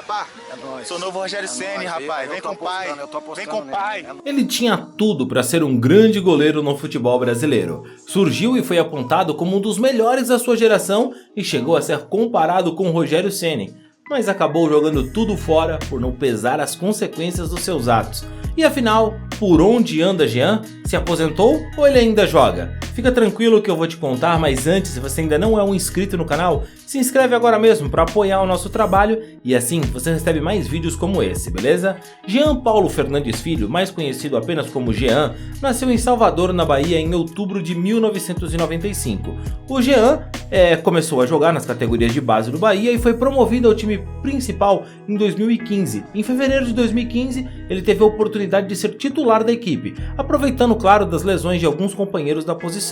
Pá, É nóis. sou novo Rogério É Ceni, nóis. rapaz. Vem com o pai. Eu tô apostando Vem com o nele. pai. Ele tinha tudo para ser um grande goleiro no futebol brasileiro. Surgiu e foi apontado como um dos melhores da sua geração e chegou a ser comparado com Rogério Ceni, mas acabou jogando tudo fora por não pesar as consequências dos seus atos. E afinal, por onde anda Jean? Se aposentou ou ele ainda joga? Fica tranquilo que eu vou te contar, mas antes, se você ainda não é um inscrito no canal, se inscreve agora mesmo para apoiar o nosso trabalho e assim você recebe mais vídeos como esse, beleza? Jean Paulo Fernandes Filho, mais conhecido apenas como Jean, nasceu em Salvador, na Bahia, em outubro de 1995. O Jean começou a jogar nas categorias de base do Bahia e foi promovido ao time principal em 2015. Em fevereiro de 2015, ele teve a oportunidade de ser titular da equipe, aproveitando, claro, das lesões de alguns companheiros da posição.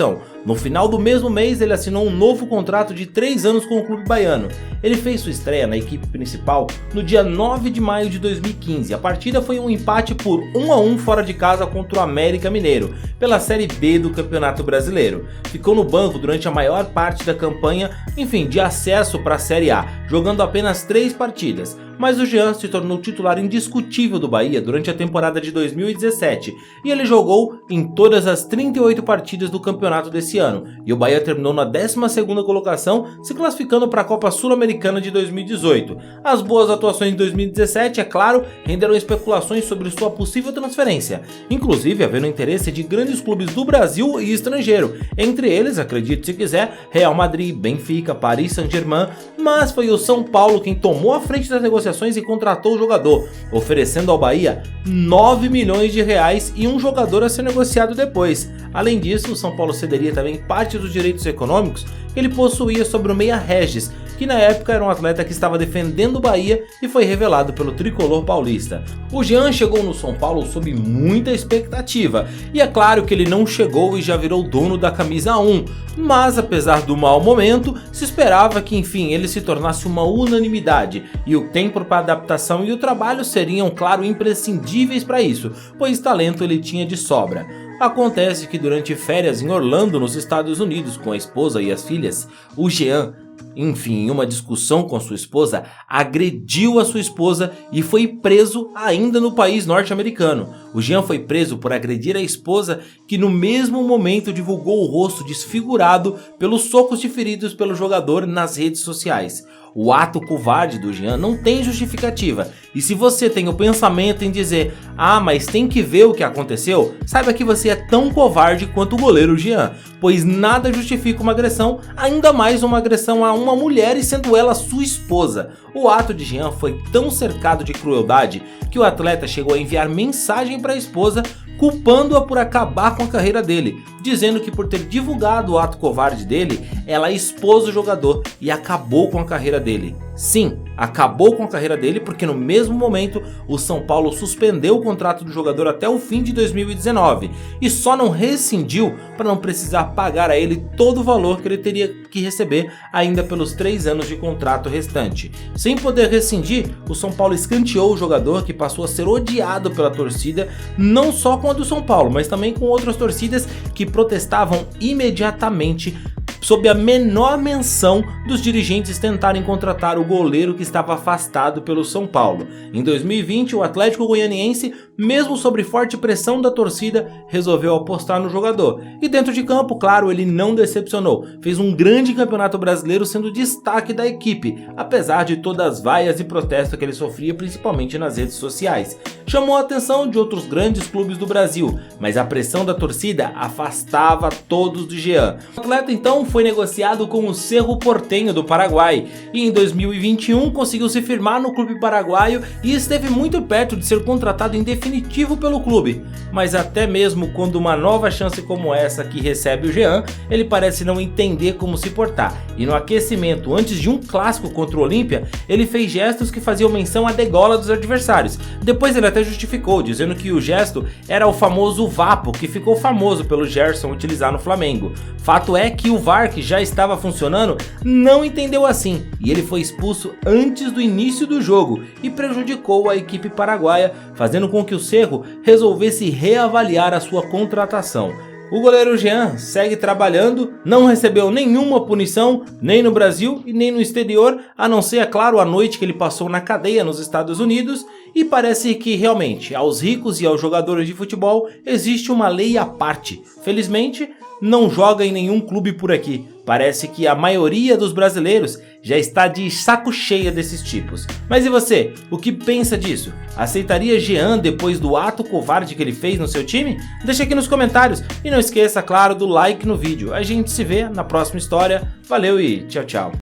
No final do mesmo mês, ele assinou um novo contrato de 3 anos com o clube baiano. Ele fez sua estreia na equipe principal no dia 9 de maio de 2015. A partida foi um empate por 1-1 fora de casa contra o América Mineiro, pela Série B do Campeonato Brasileiro. Ficou no banco durante a maior parte da campanha, de acesso para a Série A, jogando apenas 3 partidas. Mas o Jean se tornou titular indiscutível do Bahia durante a temporada de 2017 e ele jogou em todas as 38 partidas do campeonato desse ano, e o Bahia terminou na 12ª colocação, se classificando para a Copa Sul-Americana de 2018. As boas atuações de 2017, é claro, renderam especulações sobre sua possível transferência, inclusive havendo interesse de grandes clubes do Brasil e estrangeiro, entre eles, acredite se quiser, Real Madrid, Benfica, Paris Saint-Germain, mas foi o São Paulo quem tomou a frente das negociações e contratou o jogador, oferecendo ao Bahia 9 milhões de reais e um jogador a ser negociado depois. Além disso, o São Paulo cederia também parte dos direitos econômicos que ele possuía sobre o meia Regis, que na época era um atleta que estava defendendo o Bahia e foi revelado pelo tricolor paulista. O Jean chegou no São Paulo sob muita expectativa, e é claro que ele não chegou e já virou dono da camisa 1, mas apesar do mau momento, se esperava que ele se tornasse uma unanimidade, e o tempo para adaptação e o trabalho seriam, claro, imprescindíveis para isso, pois talento ele tinha de sobra. Acontece que durante férias em Orlando, nos Estados Unidos, com a esposa e as filhas, o Jean, em uma discussão com sua esposa, agrediu a sua esposa e foi preso ainda no país norte-americano. O Jean foi preso por agredir a esposa, que no mesmo momento divulgou o rosto desfigurado pelos socos feridos pelo jogador nas redes sociais. O ato covarde do Jean não tem justificativa, e se você tem o pensamento em dizer mas tem que ver o que aconteceu, saiba que você é tão covarde quanto o goleiro Jean, pois nada justifica uma agressão, ainda mais uma agressão a uma mulher e sendo ela sua esposa. O ato de Jean foi tão cercado de crueldade que o atleta chegou a enviar mensagem para a esposa culpando-a por acabar com a carreira dele, dizendo que por ter divulgado o ato covarde dele, ela expôs o jogador e acabou com a carreira dele. Sim, acabou com a carreira dele porque no mesmo momento o São Paulo suspendeu o contrato do jogador até o fim de 2019 e só não rescindiu para não precisar pagar a ele todo o valor que ele teria que receber ainda pelos 3 anos de contrato restante. Sem poder rescindir, o São Paulo escanteou o jogador, que passou a ser odiado pela torcida, não só com a do São Paulo, mas também com outras torcidas que protestavam imediatamente sob a menor menção dos dirigentes tentarem contratar o goleiro que estava afastado pelo São Paulo. Em 2020, o Atlético Goianiense, mesmo sob forte pressão da torcida, resolveu apostar no jogador. E dentro de campo, claro, ele não decepcionou. Fez um grande campeonato brasileiro sendo destaque da equipe, apesar de todas as vaias e protestos que ele sofria, principalmente nas redes sociais. Chamou a atenção de outros grandes clubes do Brasil, mas a pressão da torcida afastava todos do Jean. O atleta então foi negociado com o Cerro Porteño do Paraguai e em 2021 conseguiu se firmar no clube paraguaio e esteve muito perto de ser contratado em definitivo pelo clube. Mas até mesmo quando uma nova chance como essa que recebe o Jean, ele parece não entender como se portar. E no aquecimento, antes de um clássico contra o Olímpia, ele fez gestos que faziam menção à degola dos adversários. Depois ele até justificou, dizendo que o gesto era o famoso vapo, que ficou famoso pelo Gerson utilizar no Flamengo. Fato é que o VAR, que já estava funcionando, não entendeu assim, e ele foi expulso antes do início do jogo e prejudicou a equipe paraguaia, fazendo com que o Cerro resolvesse reavaliar a sua contratação. O goleiro Jean segue trabalhando, não recebeu nenhuma punição, nem no Brasil e nem no exterior, a não ser, é claro, a noite que ele passou na cadeia nos Estados Unidos, e parece que realmente aos ricos e aos jogadores de futebol existe uma lei à parte. Felizmente, não joga em nenhum clube por aqui. Parece que a maioria dos brasileiros já está de saco cheia desses tipos. Mas e você? O que pensa disso? Aceitaria Jean depois do ato covarde que ele fez no seu time? Deixa aqui nos comentários e não esqueça, claro, do like no vídeo. A gente se vê na próxima história. Valeu e tchau, tchau.